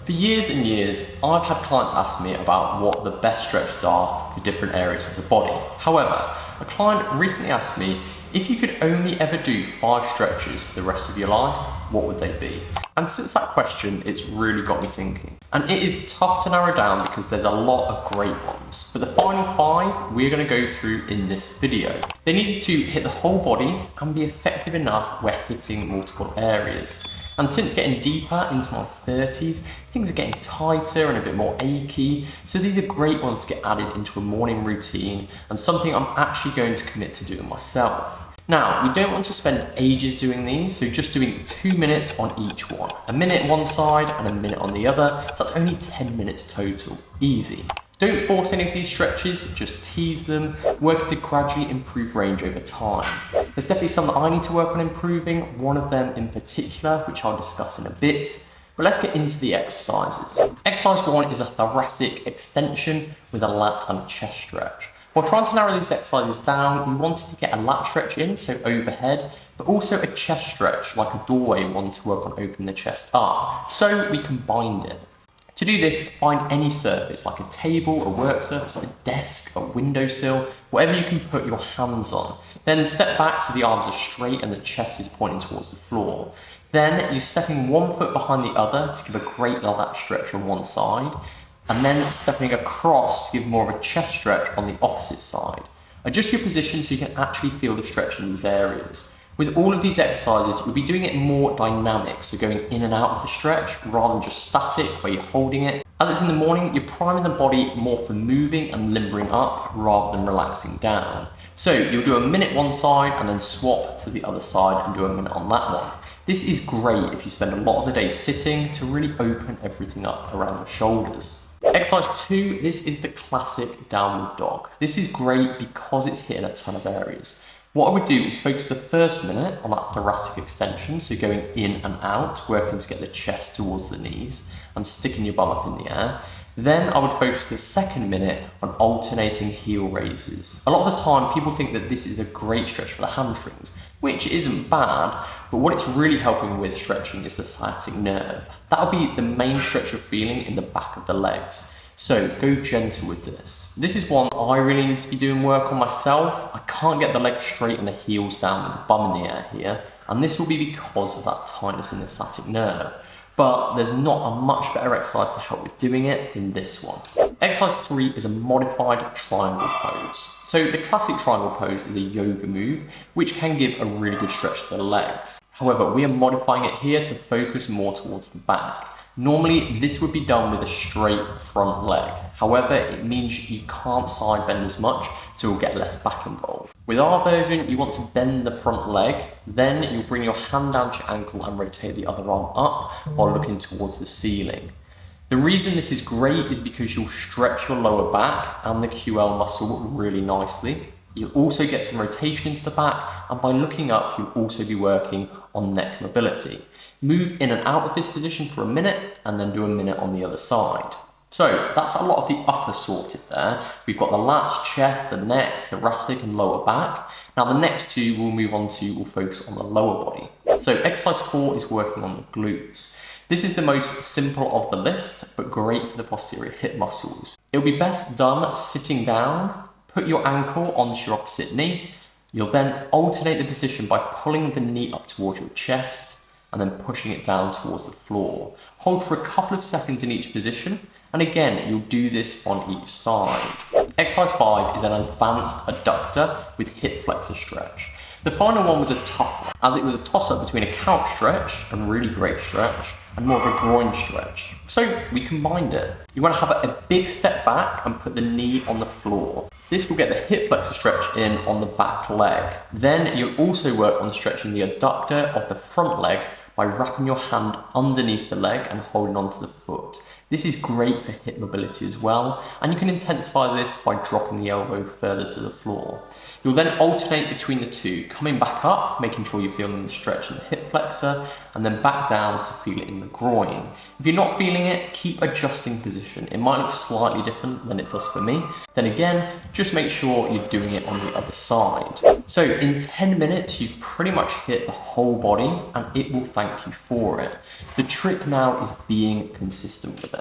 For years and years, I've had clients ask me about what the best stretches are for different areas of the body. However, a client recently asked me, if you could only ever do 5 stretches for the rest of your life, what would they be? And since that question, it's really got me thinking. And it is tough to narrow down because there's a lot of great ones. But the final 5 we're going to go through in this video. They need to hit the whole body and be effective enough where hitting multiple areas. And since getting deeper into my 30s, things are getting tighter and a bit more achy. So these are great ones to get added into a morning routine and something I'm actually going to commit to doing myself. Now, we don't want to spend ages doing these, so just doing 2 minutes on each one. A minute one side and a minute on the other, so that's only 10 minutes total. Easy. Don't force any of these stretches, just tease them, working to gradually improve range over time. There's definitely some that I need to work on improving, one of them in particular, which I'll discuss in a bit. But let's get into the exercises. Exercise 1 is a thoracic extension with a lat and chest stretch. While trying to narrow these exercises down, we wanted to get a lat stretch in, so overhead, but also a chest stretch, like a doorway one to work on opening the chest up. So we combined it. To do this, find any surface, like a table, a work surface, a desk, a windowsill, whatever you can put your hands on. Then step back so the arms are straight and the chest is pointing towards the floor. Then you're stepping 1 foot behind the other to give a great lat stretch on one side, and then stepping across to give more of a chest stretch on the opposite side. Adjust your position so you can actually feel the stretch in these areas. With all of these exercises, you'll be doing it more dynamic, so going in and out of the stretch rather than just static where you're holding it. As it's in the morning, you're priming the body more for moving and limbering up rather than relaxing down. So you'll do a minute one side and then swap to the other side and do a minute on that one. This is great if you spend a lot of the day sitting to really open everything up around the shoulders. Exercise 2, this is the classic downward dog. This is great because it's hitting a ton of areas. What I would do is focus the first minute on that thoracic extension, so going in and out, working to get the chest towards the knees and sticking your bum up in the air. Then I would focus the second minute on alternating heel raises. A lot of the time people think that this is a great stretch for the hamstrings, which isn't bad, but what it's really helping with stretching is the sciatic nerve. That'll be the main stretch you're feeling in the back of the legs. So go gentle with this. This is one I really need to be doing work on myself. I can't get the legs straight and the heels down with the bum in the air here, and this will be because of that tightness in the sciatic nerve. But there's not a much better exercise to help with doing it than this one. Exercise 3 is a modified triangle pose. So the classic triangle pose is a yoga move, which can give a really good stretch to the legs. However, we are modifying it here to focus more towards the back. Normally, this would be done with a straight front leg. However, it means you can't side bend as much, so you'll get less back involved. With our version, you want to bend the front leg, then you'll bring your hand down to your ankle and rotate the other arm up while looking towards the ceiling. The reason this is great is because you'll stretch your lower back and the QL muscle really nicely. You'll also get some rotation into the back, and by looking up, you'll also be working on neck mobility. Move in and out of this position for a minute, and then do a minute on the other side. So that's a lot of the upper sorted there. We've got the lats, chest, the neck, thoracic, and lower back. Now the next 2 we'll focus on the lower body. So exercise 4 is working on the glutes. This is the most simple of the list, but great for the posterior hip muscles. It'll be best done sitting down. Put your ankle onto your opposite knee. You'll then alternate the position by pulling the knee up towards your chest and then pushing it down towards the floor. Hold for a couple of seconds in each position, and again, you'll do this on each side. Exercise 5 is an advanced adductor with hip flexor stretch. The final one was a tough one, as it was a toss-up between a couch stretch, a really great stretch, and more of a groin stretch. So we combined it. You want to have a big step back and put the knee on the floor. This will get the hip flexor stretch in on the back leg. Then you'll also work on stretching the adductor of the front leg by wrapping your hand underneath the leg and holding onto the foot. This is great for hip mobility as well, and you can intensify this by dropping the elbow further to the floor. You'll then alternate between the two, coming back up, making sure you're feeling the stretch in the hip flexor, and then back down to feel it in the groin. If you're not feeling it, keep adjusting position. It might look slightly different than it does for me. Then again, just make sure you're doing it on the other side. So in 10 minutes, you've pretty much hit the whole body, and it will thank you for it. The trick now is being consistent with it.